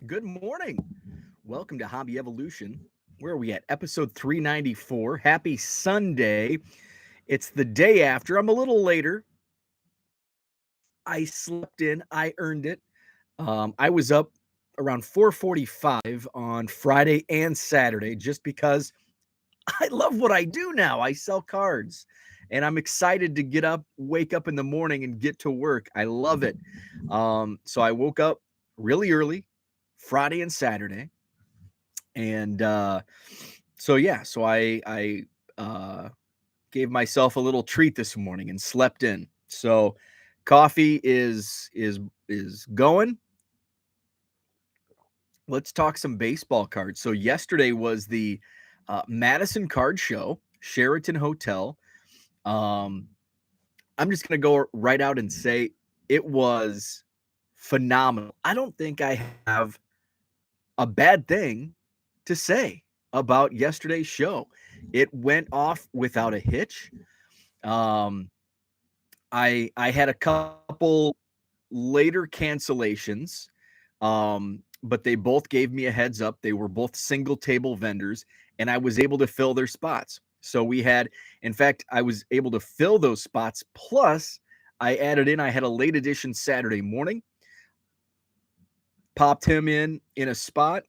Good morning. Welcome to Hobby Evolution. Where are we at? Episode 394. Happy Sunday. It's the day after. I'm a little later. I slept in. I earned it. I was up around 4:45 on Friday and Saturday just because I love what I do now. I sell cards. And I'm excited to get up, wake up in the morning and get to work. I love it. So I woke up really early Friday and Saturday. And so I gave myself a little treat this morning and slept in. So coffee is going. Let's talk some baseball cards. So yesterday was the Madison Card Show, Sheraton Hotel. Um, I'm just gonna go right out and say it was phenomenal. I don't think I have a bad thing to say about yesterday's show. It went off without a hitch. Um, I had a couple later cancellations, but they both gave me a heads up. They were both single table vendors, and I was able to fill their spots. So we had, in fact, I was able to fill those spots. Plus, I added in. I had a late edition Saturday morning. Popped him in a spot,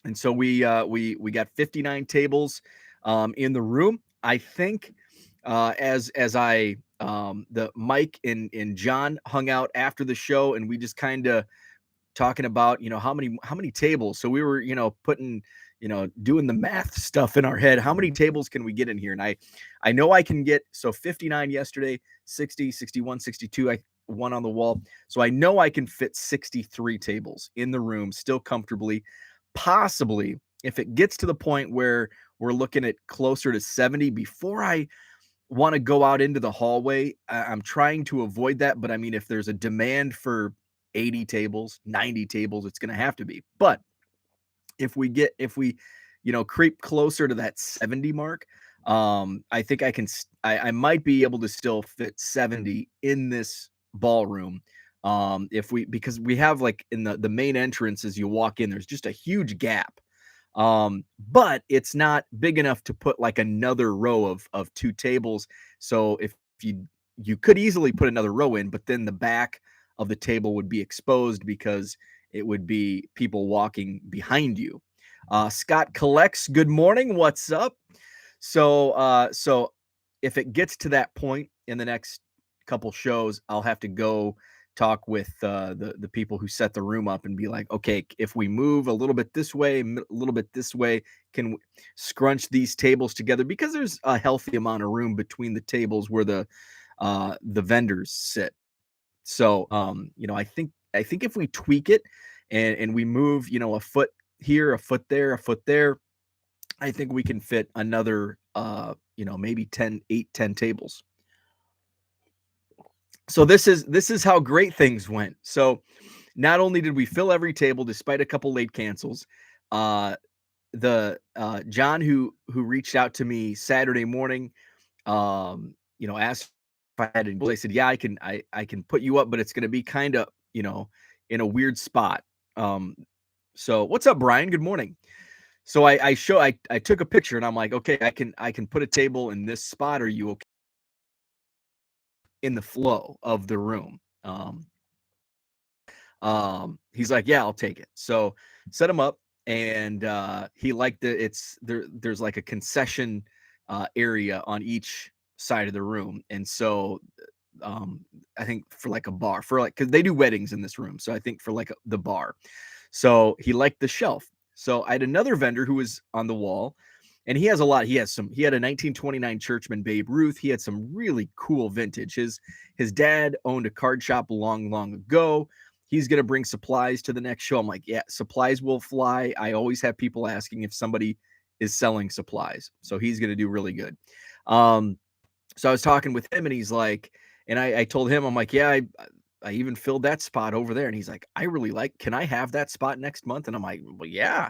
and so we got 59 tables in the room. I think as I the Mike and John hung out after the show, and we just kind of talking about how many tables. So we were putting doing the math stuff in our head. How many tables can we get in here? And I know I can get 59 yesterday, 60, 61, 62. I one on the wall. So I know I can fit 63 tables in the room still comfortably. Possibly if it gets to the point where we're looking at closer to 70 before I want to go out into the hallway. I'm trying to avoid that, but I mean, if there's a demand for 80 tables, 90 tables, it's going to have to be. But if we creep closer to that 70 mark, I think I might be able to still fit 70 in this ballroom. Because we have, like, in the main entrance, as you walk in, there's just a huge gap. But it's not big enough to put like another row of two tables. So if you could easily put another row in, but then the back of the table would be exposed because it would be people walking behind you. Scott collects. Good morning. What's up? So if it gets to that point in the next couple shows, I'll have to go talk with the people who set the room up and be like, okay, if we move a little bit this way, a little bit this way, can we scrunch these tables together, because there's a healthy amount of room between the tables where the vendors sit. So I think if we tweak it and we move, a foot here, a foot there, a foot there, I think we can fit another maybe 10 tables. So this is how great things went. So not only did we fill every table despite a couple late cancels, uh, the John who reached out to me Saturday morning, asked if I had any. I said, yeah, I can put you up, but it's going to be kind of in a weird spot. So what's up, Brian? Good morning. So I took a picture and I'm like, okay, I can put a table in this spot. Are you okay in the flow of the room? He's like, yeah, I'll take it. So set him up, and he liked it. There's like a concession area on each side of the room, and so I think for like a bar, for like, because they do weddings in this room, so I think for like the bar. So he liked the shelf. So I had another vendor who was on the wall, and he has a lot. He had a 1929 Churchman Babe Ruth. He had some really cool vintage. His dad owned a card shop long ago. He's going to bring supplies to the next show. I'm like, yeah, supplies will fly. I always have people asking if somebody is selling supplies. So he's going to do really good. So I was talking with him, and he's like, and I told him, I'm like, yeah, I even filled that spot over there. And he's like, I really like, can I have that spot next month? And I'm like, well, yeah.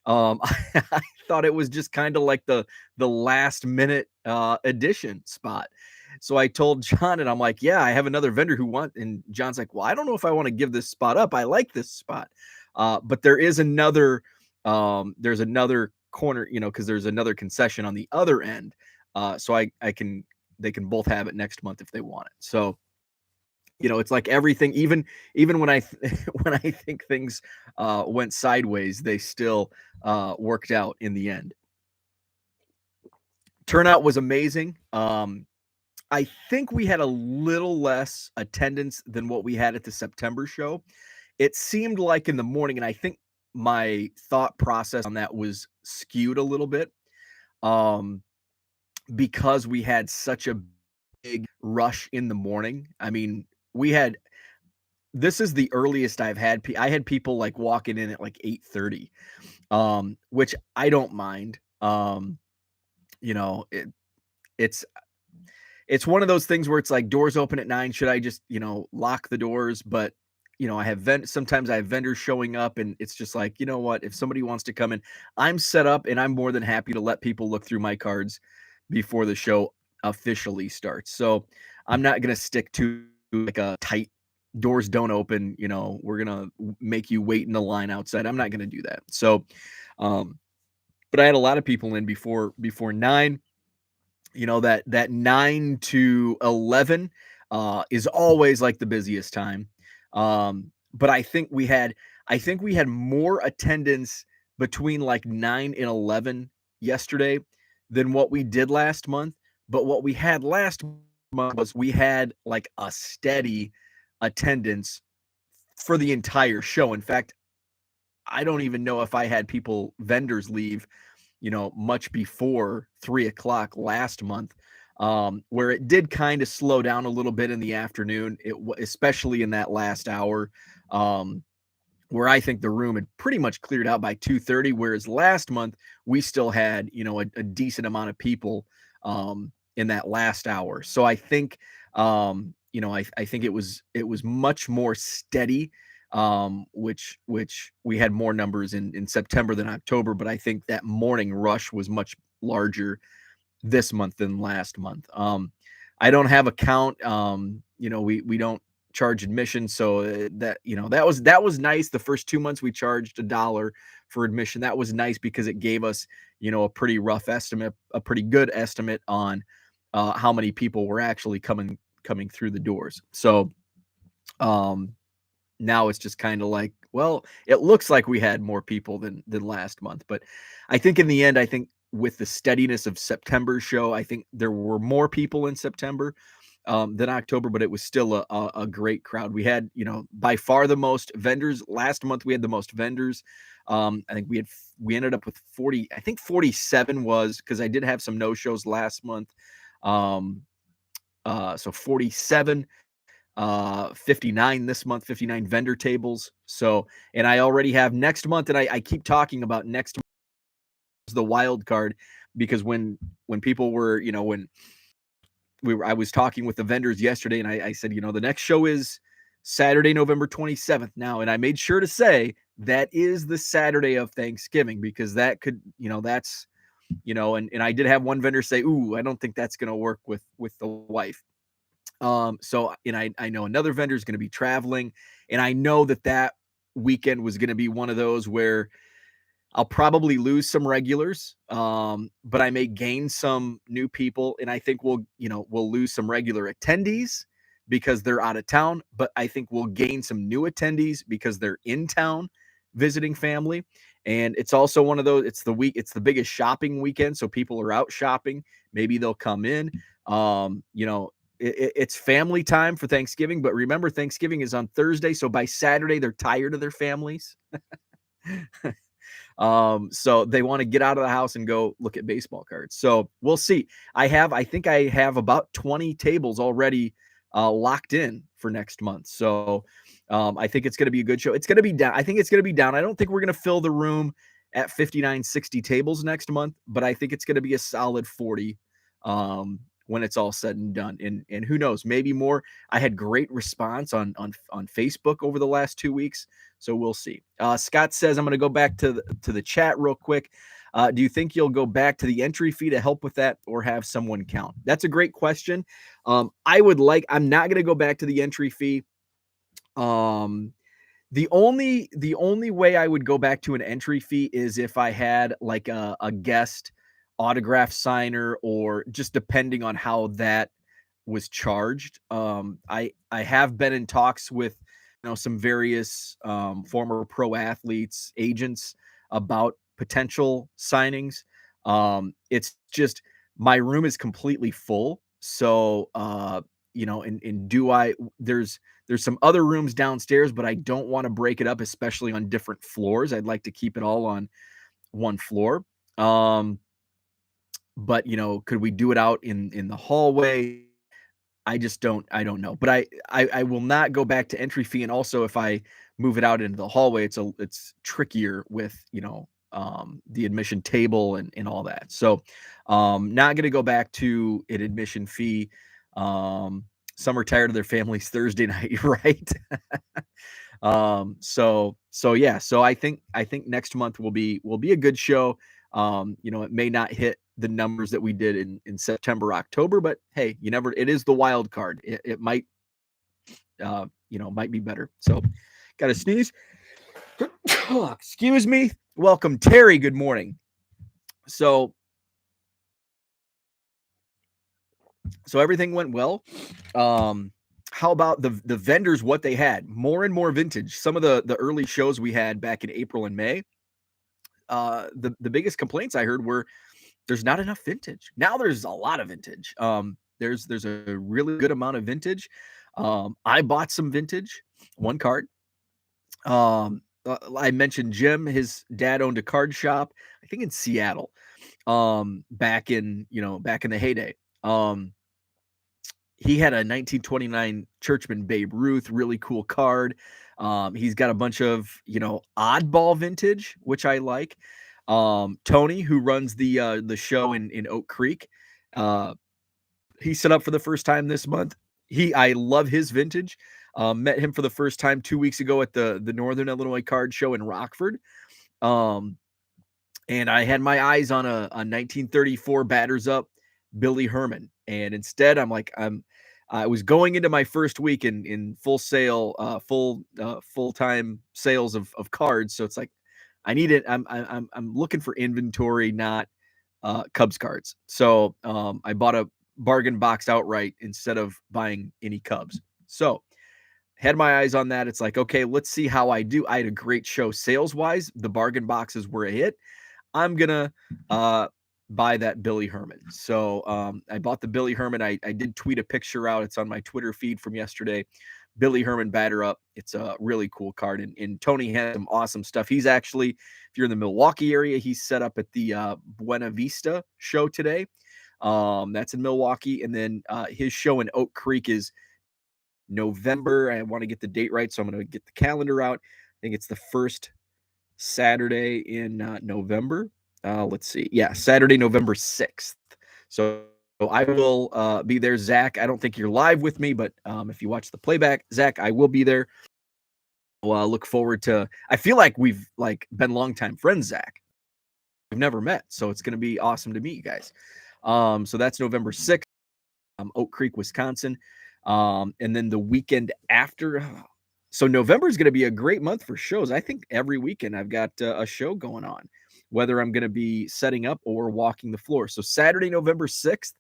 I thought it was just kind of like the last minute addition spot. So I told John, and I'm like, yeah, I have another vendor who and John's like, well, I don't know if I want to give this spot up. I like this spot. But there's another corner, because there's another concession on the other end. So I can they can both have it next month if they want it. So it's like everything, even when when I think things went sideways, they still worked out in the end. Turnout was amazing. I think we had a little less attendance than what we had at the September show. It seemed like in the morning, and I think my thought process on that was skewed a little bit, um, because we had such a big rush in the morning. I mean, we had this is the earliest I've had. I had people like walking in at like 8:30, which I don't mind. You know, it, it's it's one of those things where it's like doors open at 9. Should I just lock the doors? But sometimes I have vendors showing up, and it's just like, you know what? If somebody wants to come in, I'm set up, and I'm more than happy to let people look through my cards before the show officially starts. So I'm not gonna stick to like a tight doors don't open. We're gonna make you wait in the line outside. I'm not gonna do that. So, but I had a lot of people in before 9. That 9 to 11 is always like the busiest time. But I think we had more attendance between like 9 and 11 yesterday than what we did last month. But what we had last month was we had like a steady attendance for the entire show. In fact, I don't even know if I had vendors leave much before 3 o'clock last month, where it did kind of slow down a little bit in the afternoon, especially in that last hour, where I think the room had pretty much cleared out by 2:30, whereas last month we still had, a decent amount of people in that last hour. So I think, I think it was much more steady, which we had more numbers in September than October, but I think that morning rush was much larger this month than last month. I don't have a count. We don't charge admission, so that was nice. The first 2 months we charged $1 for admission. That was nice because it gave us a pretty rough estimate, a pretty good estimate on how many people were actually coming through the doors. So now it's just kind of like, well, it looks like we had more people than last month, but I think in the end, I think with the steadiness of September's show, I think there were more people in September than October, but it was still a great crowd. We had, by far the most vendors. Last month we had the most vendors. I think we ended up with 40. I think 47 was because I did have some no shows last month. So 47. 59 this month, 59 vendor tables. So, and I already have next month, and I keep talking about next month is the wild card, because when people were, when I was talking with the vendors yesterday, and I said, the next show is Saturday, November 27th now. And I made sure to say that is the Saturday of Thanksgiving, because that could, that's, and I did have one vendor say, ooh, I don't think that's going to work with the wife. So, and I know another vendor is going to be traveling, and I know that weekend was going to be one of those where I'll probably lose some regulars, but I may gain some new people, and I think we'll lose some regular attendees because they're out of town, but I think we'll gain some new attendees because they're in town visiting family. And it's also one of those, it's the biggest shopping weekend, so people are out shopping. Maybe they'll come in. It's family time for Thanksgiving, but remember, Thanksgiving is on Thursday, so by Saturday they're tired of their families. So they want to get out of the house and go look at baseball cards. So we'll see. I think I have about 20 tables already locked in for next month. So I think it's going to be a good show. It's going to be down. I think it's going to be down. I don't think we're going to fill the room at 59, 60 tables next month, but I think it's going to be a solid 40 when it's all said and done. And who knows, maybe more. I had great response on Facebook over the last 2 weeks, so we'll see. Scott says, I'm going to go back to the chat real quick. Do you think you'll go back to the entry fee to help with that, or have someone count? That's a great question. I'm not going to go back to the entry fee. The only way I would go back to an entry fee is if I had like a guest autograph signer, or just depending on how that was charged. I have been in talks with, some various former pro athletes, agents, about potential signings. It's just my room is completely full. So and do I there's some other rooms downstairs, but I don't want to break it up, especially on different floors. I'd like to keep it all on one floor. Um, but could we do it out in the hallway? I don't know. But I will not go back to entry fee. And also, if I move it out into the hallway, it's trickier with the admission table and all that. So not gonna go back to an admission fee. Um some are tired of their families Thursday night, right? So yeah, so I think next month will be a good show. It may not hit the numbers that we did in September, October, but hey, it is the wild card. It might might be better. So got to sneeze. Excuse me. Welcome, Terry. Good morning. So everything went well. How about the vendors? What they had, more and more vintage. Some of the early shows we had back in April and May. The biggest complaints I heard were there's not enough vintage. Now there's a lot of vintage. There's a really good amount of vintage. I bought some vintage, one card. I mentioned Jim. His dad owned a card shop, I think in Seattle. Back in the heyday. He had a 1929 Churchman Babe Ruth, really cool card. He's got a bunch of, oddball vintage, which I like. Tony, who runs the show in Oak Creek, he set up for the first time this month. I love his vintage. Met him for the first time 2 weeks ago at the Northern Illinois Card Show in Rockford. And I had my eyes on a 1934 batters up Billy Herman, and instead I was going into my first week in full sale, full-time sales of cards. So it's like I need it. I'm looking for inventory, not Cubs cards. So I bought a bargain box outright instead of buying any Cubs. So had my eyes on that. It's like, okay, let's see how I do. I had a great show sales wise. The bargain boxes were a hit. I'm gonna buy that Billy Herman. So I bought the Billy Herman. I did tweet a picture out. It's on my Twitter feed from yesterday. Billy Herman batter up. It's a really cool card. And Tony has some awesome stuff. He's actually, if you're in the Milwaukee area, he's set up at the Buena Vista show today. That's in Milwaukee. And then his show in Oak Creek is November. I want to get the date right, so I'm going to get the calendar out. I think it's the first Saturday in November. Let's see. Yeah, Saturday, November 6th. So I will be there. Zach, I don't think you're live with me, but if you watch the playback, Zach, I will be there. Well, look forward to. I feel like we've been longtime friends, Zach. We've never met, so it's going to be awesome to meet you guys. So that's November 6th, Oak Creek, Wisconsin. And then the weekend after. So November is going to be a great month for shows. I think every weekend I've got a show going on, whether I'm going to be setting up or walking the floor. So Saturday, November 6th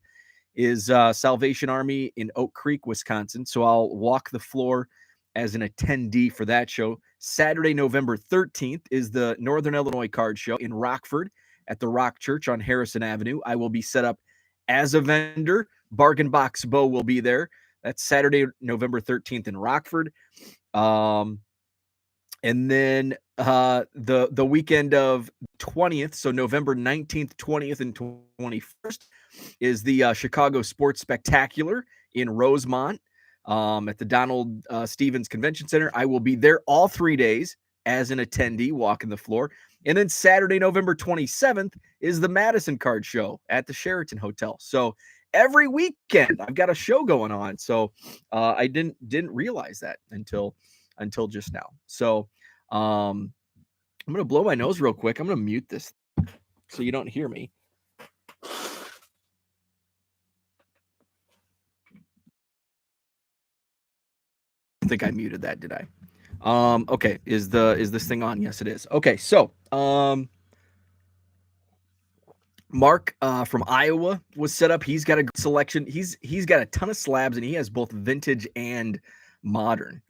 is Salvation Army in Oak Creek, Wisconsin. So I'll walk the floor as an attendee for that show. Saturday, November 13th is the Northern Illinois Card Show in Rockford at the Rock Church on Harrison Avenue. I will be set up as a vendor. Bargain Box Bo will be there. That's Saturday, November 13th in Rockford. And then the weekend of 20th, so November 19th, 20th, and 21st is the Chicago Sports Spectacular in Rosemont at the Donald Stevens Convention Center. I will be there all 3 days as an attendee, walking the floor. And then Saturday, November 27th is the Madison Card Show at the Sheraton Hotel. So every weekend I've got a show going on. So I didn't realize that until just now. So I'm going to blow my nose real quick. I'm going to mute this so you don't hear me. I think I muted that, did I? Okay, is this thing on? Yes, it is. Okay, so Mark from Iowa was set up. He's got a good selection. He's got a ton of slabs, and he has both vintage and modern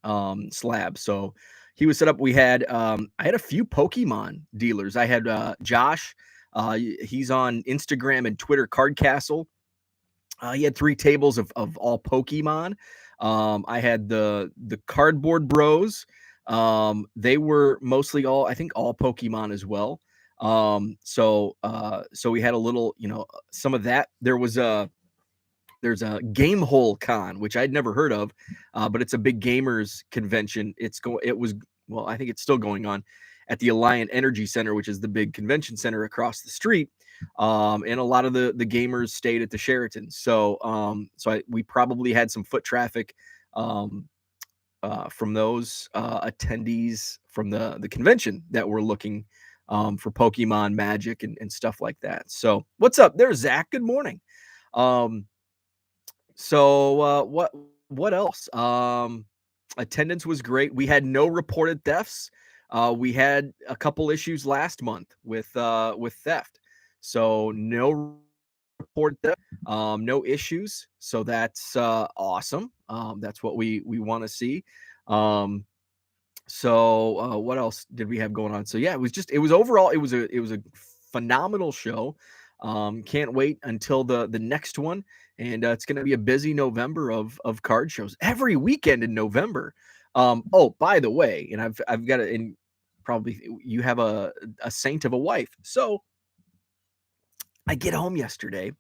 slabs. So he was set up. We had I had a few Pokemon dealers. I had Josh. He's on Instagram and Twitter, Card Castle. He had 3 tables of all Pokemon. I had the Cardboard Bros. They were mostly all, I think, all Pokemon as well. So we had a little, some of that. There's a Game Hole Con, which I'd never heard of, but it's a big gamers convention. It was, well, I think it's still going on at the Alliant Energy Center, which is the big convention center across the street. And a lot of the gamers stayed at the Sheraton. So we probably had some foot traffic from those attendees from the convention that were looking for Pokemon Magic and stuff like that. So what's up there, Zach? Good morning. Um, what else? Attendance was great. We had no reported thefts. We had a couple issues last month with theft. So no reported theft, no issues. So that's awesome. That's what we want to see. What else did we have going on? So yeah, it was overall it was a phenomenal show. Can't wait until the next one, and it's going to be a busy November of card shows every weekend in November. Oh, by the way, and I've got it in, probably you have a saint of a wife. So I get home yesterday,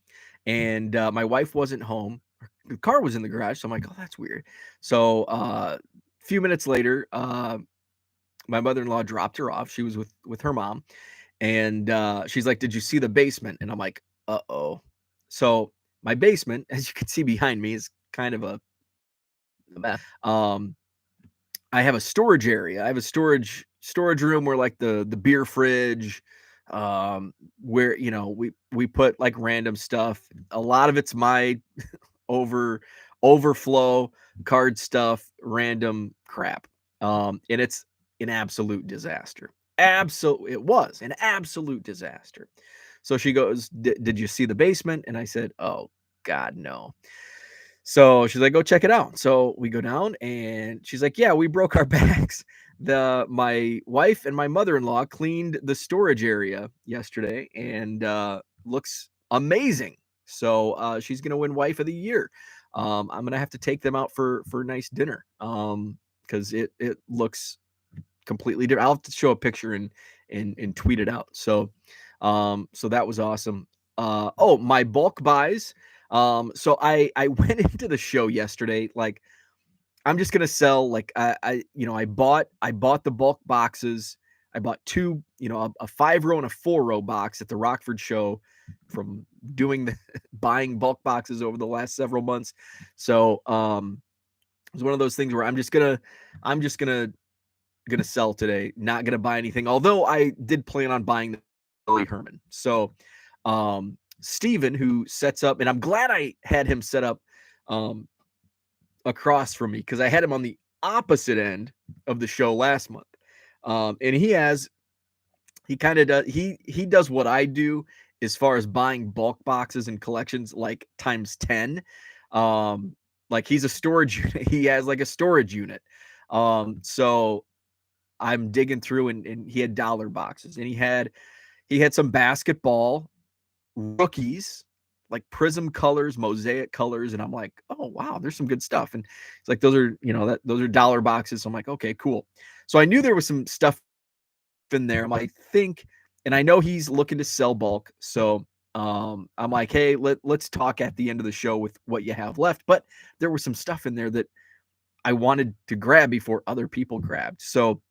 and my wife wasn't home. The car was in the garage, so I'm like, oh, that's weird. So a few minutes later, my mother-in-law dropped her off. She was with her mom, and she's like, "Did you see the basement?" And I'm like, "Uh-oh." So my basement, as you can see behind me, is kind of a mess. I have a storage area. I have a storage room where, like, the beer fridge, where we put like random stuff. A lot of it's my over overflow card stuff, random crap. And it's an absolute disaster. It was an absolute disaster. So she goes, Did you see the basement? And I said, oh God, no. So she's like, go check it out. So we go down, and she's like, yeah, we broke our backs. My wife and my mother-in-law cleaned the storage area yesterday, and looks amazing. So she's gonna win wife of the year. I'm gonna have to take them out for a nice dinner. Because it looks completely different. I'll have to show a picture and tweet it out. So that was awesome. Oh, my bulk buys. So I went into the show yesterday, like, I'm just gonna sell, like, I bought the bulk boxes. I bought 2, a 5-row and a 4-row box at the Rockford show from doing the buying bulk boxes over the last several months. So it was one of those things where I'm just gonna sell today, not gonna buy anything. Although I did plan on buying the Herman. So Steven, who sets up, and I'm glad I had him set up across from me, because I had him on the opposite end of the show last month. And he kind of does he does what I do as far as buying bulk boxes and collections, like times 10. Like, he's a storage unit. He has like a storage unit. So I'm digging through, and he had dollar boxes, and he had some basketball rookies, like prism colors, mosaic colors, and I'm like, oh wow, there's some good stuff. And it's like, those are dollar boxes. So I'm like, okay, cool. So I knew there was some stuff in there. And I know he's looking to sell bulk. So I'm like, hey, let's talk at the end of the show with what you have left. But there was some stuff in there that I wanted to grab before other people grabbed. So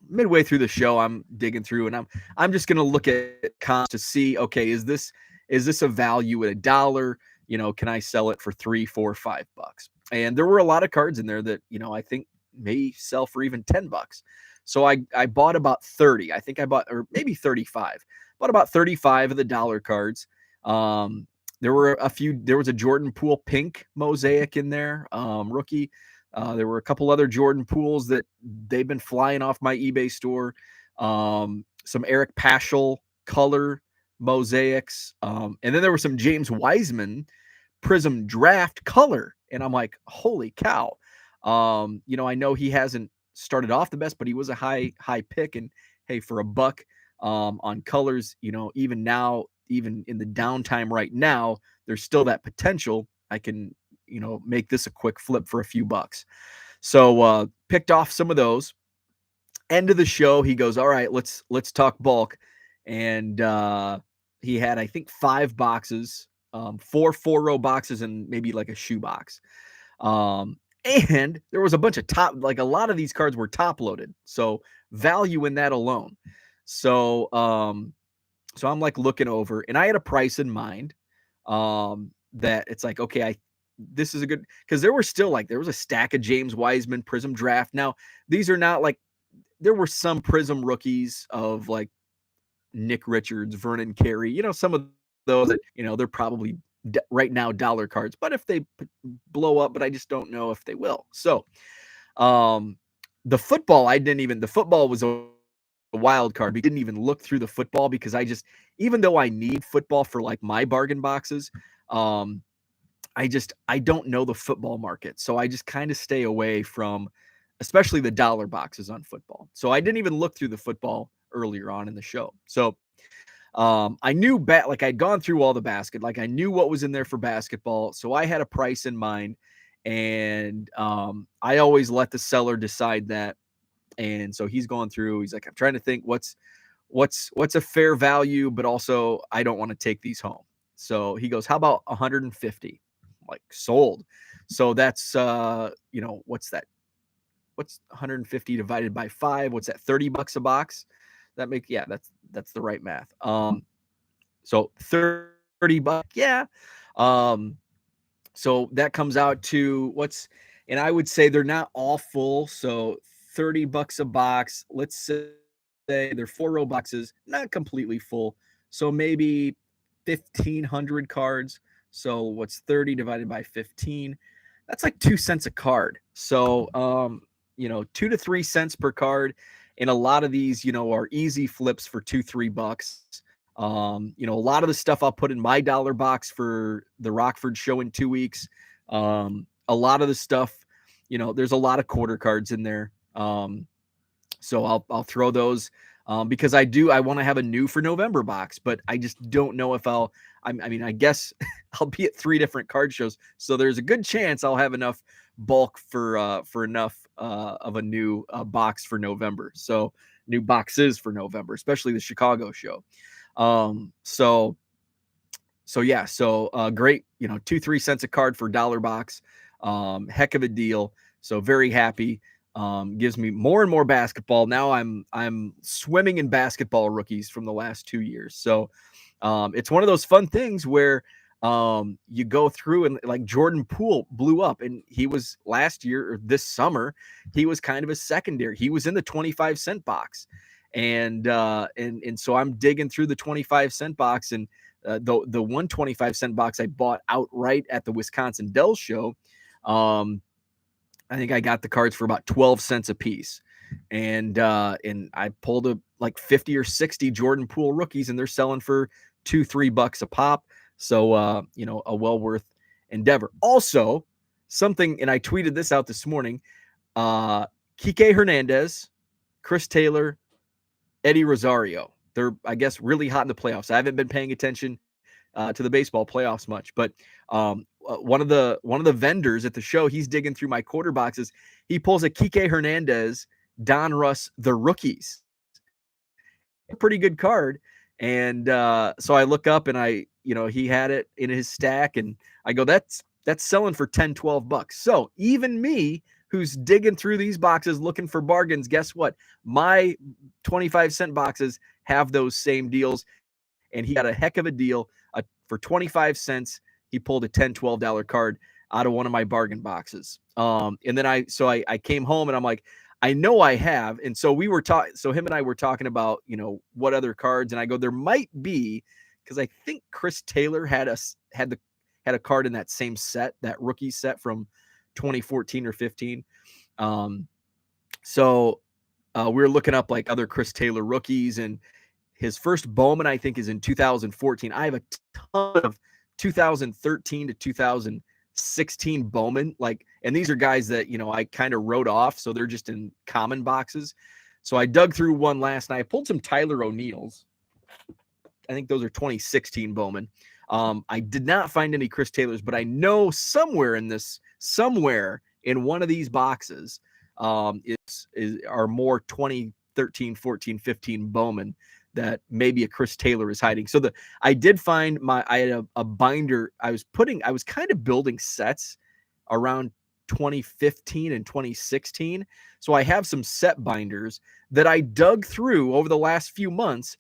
midway through the show, I'm digging through, and I'm just gonna look at comps to see, okay, is this a value at $1? Can I sell it for $3, $4, $5? And there were a lot of cards in there that I think may sell for even $10. So I bought about 30. I think I bought, or maybe 35. Bought about 35 of the dollar cards. There were a few. There was a Jordan Poole pink mosaic in there, rookie. There were a couple other Jordan Pools that they've been flying off my eBay store. Some Eric Paschal color mosaics. And then there were some James Wiseman Prism Draft color. And I'm like, holy cow. I know he hasn't started off the best, but he was a high pick. And hey, for a buck on colors, even now, even in the downtime right now, there's still that potential. I can, make this a quick flip for a few bucks. So picked off some of those. End of the show, he goes, all right, let's talk bulk. And he had, I think, 5 boxes, 4 4-row boxes, and maybe like a shoe box. And there was a bunch of a lot of these cards were top loaded. So value in that alone. So I'm like looking over, and I had a price in mind that it's like, okay, this is a good, because there was a stack of James Wiseman Prism Draft. Now, these are not like, there were some Prism rookies of like Nick Richards, Vernon Carey, some of those that, they're probably right now dollar cards, but if they blow up, but I just don't know if they will. So the football, the football was a wild card. We didn't even look through the football because even though I need football for like my bargain boxes, I don't know the football market. So I just kind of stay away from, especially the dollar boxes on football. So I didn't even look through the football earlier on in the show. So I knew like I'd gone through all the basket, like I knew what was in there for basketball. So I had a price in mind, and I always let the seller decide that. And so he's going through, he's like, I'm trying to think what's a fair value, but also I don't want to take these home. So he goes, how about 150? Like, sold. So that's what's that? What's 150 divided by 5? What's that? $30 a box? That's the right math. So $30, yeah. So that comes out to and I would say they're not all full. So $30 a box. Let's say they're 4-row boxes, not completely full. So maybe 1,500 cards. So what's 30 divided by 15? That's like 2 cents a card. So 2 to 3 cents per card. And a lot of these, are easy flips for $2-3. A lot of the stuff I'll put in my dollar box for the Rockford show in 2 weeks. A lot of the stuff, there's a lot of quarter cards in there. So I'll throw those because I want to have a new for November box, but I just don't know if I guess I'll be at 3 different card shows. So there's a good chance I'll have enough bulk for enough of a new box for November. So new boxes for November, especially the Chicago show. So great, 2-3 cents a card for dollar box. Heck of a deal. So very happy. Gives me more and more basketball. Now I'm swimming in basketball rookies from the last 2 years. So it's one of those fun things where you go through, and like Jordan Poole blew up, and he was last year or this summer, he was kind of a secondary. He was in the 25-cent box. And so I'm digging through the 25-cent box, and the 125-cent box I bought outright at the Wisconsin Dell show. I think I got the cards for about 12 cents a piece. And I pulled like 50 or 60 Jordan Poole rookies, and they're selling for $2-3 a pop. So, a well worth endeavor. Also, something, and I tweeted this out this morning, Kike Hernandez, Chris Taylor, Eddie Rosario. They're, I guess, really hot in the playoffs. I haven't been paying attention to the baseball playoffs much, but one of the vendors at the show, he's digging through my quarter boxes. He pulls a Kike Hernandez, Don Russ, the rookies. A pretty good card. And so I look up, and he had it in his stack, and I go, that's selling for $10-12. So even me, who's digging through these boxes looking for bargains, guess what? My 25-cent boxes have those same deals. And he got a heck of a deal for 25 cents. He pulled a $10-12 card out of one of my bargain boxes. And then I came home, and I'm like, I know I have. And so so him and I were talking about, what other cards. And I go, there might be, because I think Chris Taylor had a card in that same set, that rookie set from 2014 or 15. So we were looking up like other Chris Taylor rookies, and his first Bowman, I think, is in 2014. I have a ton of 2013 to 2016 Bowman, and these are guys that, I kind of wrote off, so they're just in common boxes. So I dug through one last night. I pulled some Tyler O'Neills. I think those are 2016 Bowman. I did not find any Chris Taylors, but I know somewhere in one of these boxes are more 2013, 14, 15 Bowman that maybe a Chris Taylor is hiding. So I did find I had a binder. I was kind of building sets around 2015 and 2016. So I have some set binders that I dug through over the last few months,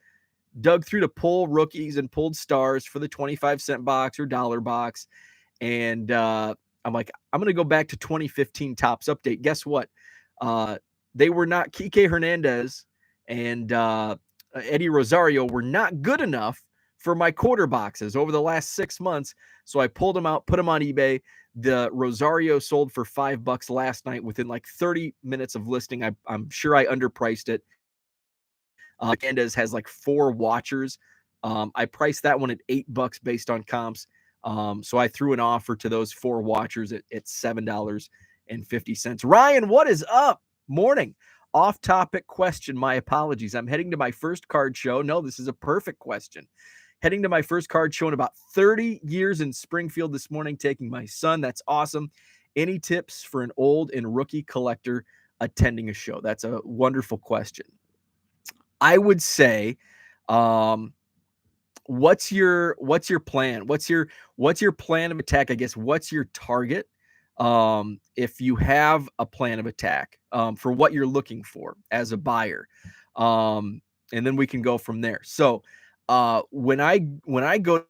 to pull rookies and pulled stars for the 25-cent box or dollar box. And I'm like, I'm going to go back to 2015 Topps update. Guess what? They were not, Kike Hernandez and Eddie Rosario were not good enough for my quarter boxes over the last 6 months. So I pulled them out, put them on eBay. The Rosario sold for $5 last night within like 30 minutes of listing. I'm sure I underpriced it. Hernandez has like 4 watchers. I priced that one at $8 based on comps. So I threw an offer to those 4 watchers at $7.50. Ryan, what is up? Morning. Off-topic question. My apologies. I'm heading to my first card show. No, this is a perfect question. Heading to my first card show in about 30 years in Springfield this morning, taking my son. That's awesome. Any tips for an old and rookie collector attending a show? That's a wonderful question. I would say, what's your plan? What's your plan of attack? I guess, what's your target? If you have a plan of attack, for what you're looking for as a buyer. And then we can go from there. So, when I go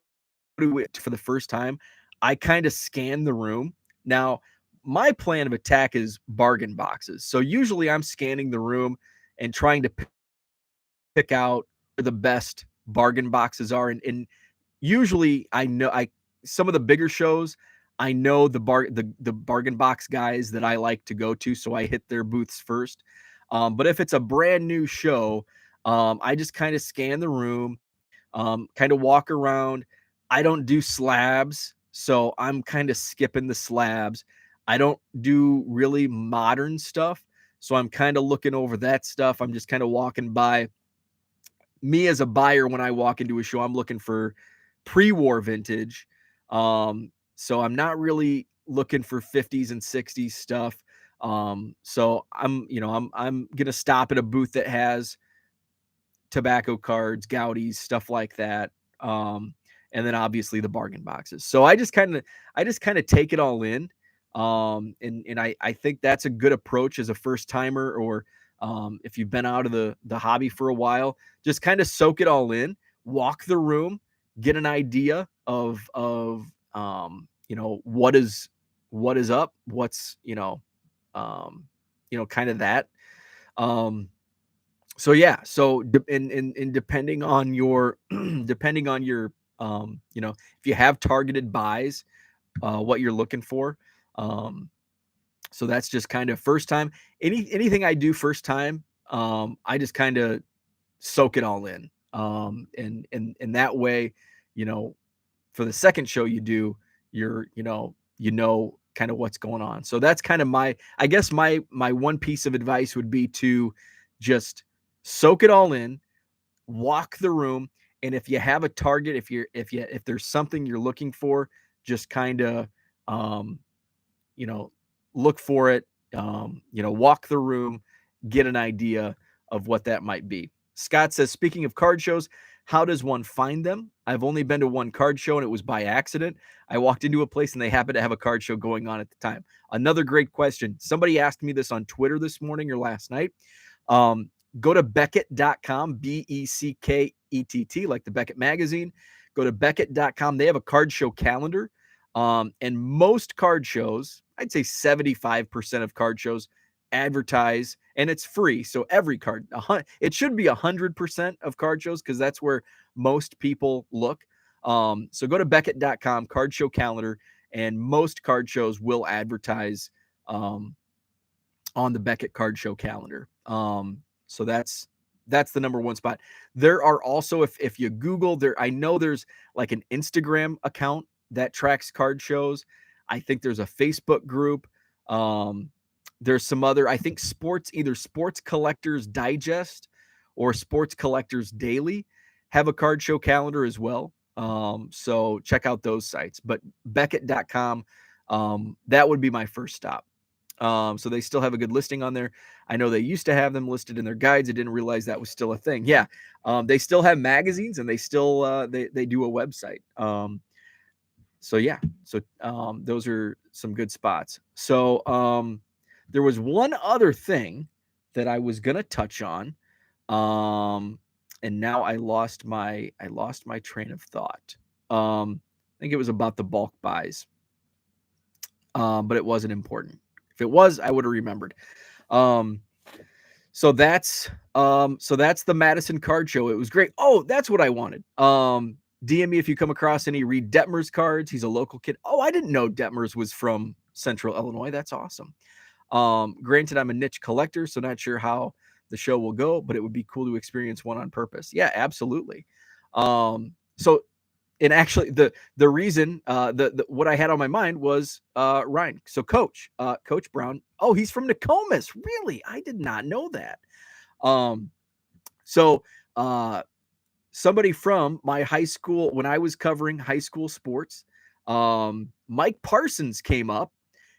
to it for the first time, I kind of scan the room. Now, my plan of attack is bargain boxes. So usually I'm scanning the room and trying to pick out where the best bargain boxes are. And usually some of the bigger shows, I know the bargain box guys that I like to go to, so I hit their booths first. But if it's a brand new show, I just kind of scan the room, kind of walk around. I don't do slabs, so I'm kind of skipping the slabs. I don't do really modern stuff, so I'm kind of looking over that stuff. I'm just kind of walking by. Me as a buyer, when I walk into a show, I'm looking for pre-war vintage. So I'm not really looking for 50s and 60s stuff. So I'm going to stop at a booth that has tobacco cards, Gaudies, stuff like that. And then obviously the bargain boxes. So I just kind of take it all in. And I think that's a good approach as a first timer, or if you've been out of the hobby for a while, just kind of soak it all in, walk the room, get an idea of what is up, what's kind of that. So yeah, so and depending on your if you have targeted buys, what you're looking for. So that's just kind of first time. Anything I do first time, I just kind of soak it all in. And that way, for the second show you do, you're kind of what's going on. So that's kind of my one piece of advice would be to just soak it all in, walk the room, and if you have a target, if there's something you're looking for, just kind of look for it, walk the room, get an idea of what that might be. Scott says, speaking of card shows, how does one find them? I've only been to one card show, and it was by accident. I walked into a place and they happened to have a card show going on at the time. Another great question. Somebody asked me this on Twitter this morning or last night. Go to Beckett.com, Beckett, like the Beckett magazine. Go to Beckett.com. They have a card show calendar. And most card shows, I'd say 75% of card shows advertise, and it's free. So every card, it should be 100% of card shows, because that's where most people look. So go to Beckett.com, card show calendar, and most card shows will advertise on the Beckett Card Show calendar. So that's the number one spot. There are also, if you Google there, I know there's like an Instagram account that tracks card shows. I think there's a Facebook group. There's some other, I think either Sports Collectors Digest or Sports Collectors Daily have a card show calendar as well. So check out those sites. But Beckett.com, that would be my first stop. So they still have a good listing on there. I know they used to have them listed in their guides. I didn't realize that was still a thing. Yeah. They still have magazines, and they still they do a website. So yeah. So those are some good spots. So there was one other thing that I was gonna touch on. And now I lost my train of thought. I think it was about the bulk buys. But it wasn't important. If it was, I would have remembered. So that's the Madison Card Show. It was great. Oh, that's what I wanted. DM me if you come across any Reed Detmers cards. He's a local kid. Oh, I didn't know Detmers was from Central Illinois. That's awesome. Granted, I'm a niche collector, so not sure how the show will go, but it would be cool to experience one on purpose. Yeah, absolutely. So, and actually the reason the what I had on my mind was Ryan. So Coach Brown. Oh, he's from Nokomis. Really? I did not know that. So somebody from my high school, when I was covering high school sports, Mike Parsons came up.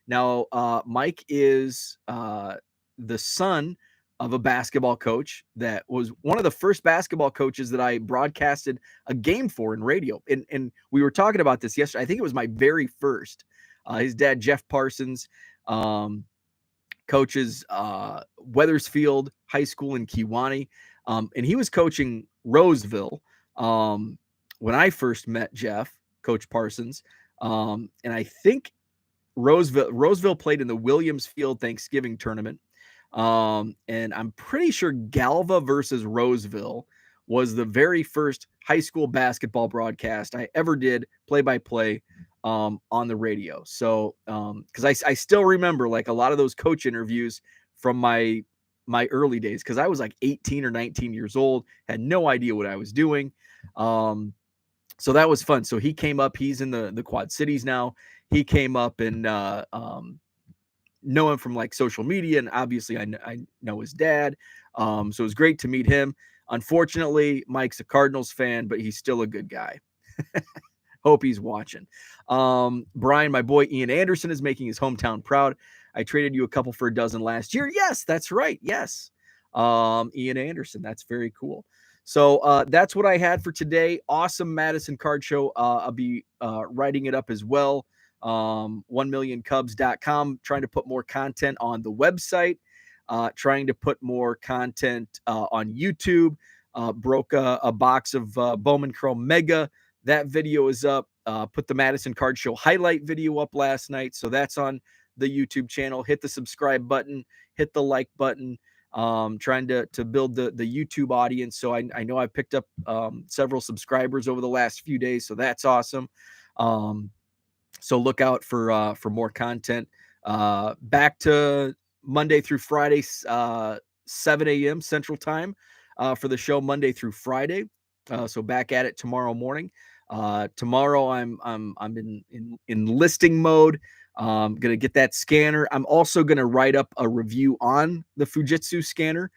Now Mike is the son of a basketball coach that was one of the first basketball coaches that I broadcasted a game for in radio. And we were talking about this yesterday. I think it was my very first. His dad, Jeff Parsons, coaches Weathersfield High School in Kewanee. And he was coaching Roseville when I first met Jeff, Coach Parsons. And I think Roseville played in the Williams Field Thanksgiving tournament. And I'm pretty sure Galva versus Roseville was the very first high school basketball broadcast I ever did play-by-play on the radio. So because I still remember like a lot of those coach interviews from my early days, because I was like 18 or 19 years old, had no idea what I was doing. So that was fun. So he came up, he's in the Quad Cities now. He came up and know him from like social media, and obviously I know his dad. So it was great to meet him. Unfortunately, Mike's a Cardinals fan, but he's still a good guy. Hope he's watching. Brian, my boy Ian Anderson is making his hometown proud. I traded you a couple for a dozen last year. Yes, that's right. Yes. Ian Anderson. That's very cool. So that's what I had for today. Awesome Madison Card Show. I'll be writing it up as well. 1millioncubs.com, trying to put more content on the website, trying to put more content on YouTube. Broke a box of Bowman Chrome Mega. That video is up. Put the Madison Card Show highlight video up last night, so that's on the YouTube channel. Hit the subscribe button, hit the like button. Trying to build the YouTube audience. So I know I picked up several subscribers over the last few days, so that's awesome. So look out for more content. Back to Monday through Friday, 7 a.m. Central Time for the show Monday through Friday. So back at it tomorrow morning. Tomorrow I'm in listing mode. Gonna get that scanner. I'm also gonna write up a review on the Fujitsu scanner.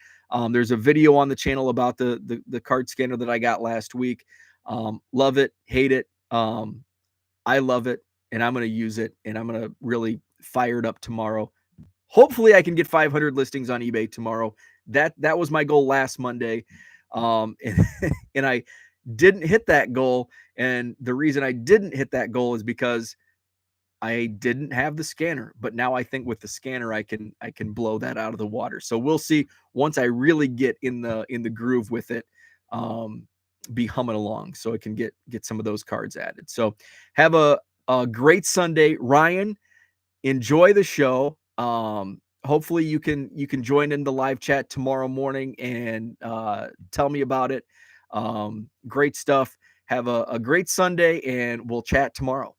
There's a video on the channel about the card scanner that I got last week. Love it, hate it. I love it, and I'm gonna use it, and I'm gonna really fire it up tomorrow. Hopefully, I can get 500 listings on eBay tomorrow. That was my goal last Monday, and I didn't hit that goal. And the reason I didn't hit that goal is because I didn't have the scanner, but now I think with the scanner, I can blow that out of the water. So we'll see once I really get in the groove with it, be humming along so I can get some of those cards added. So have a great Sunday, Ryan. Enjoy the show. Hopefully you can join in the live chat tomorrow morning and tell me about it. Great stuff. Have a great Sunday, and we'll chat tomorrow.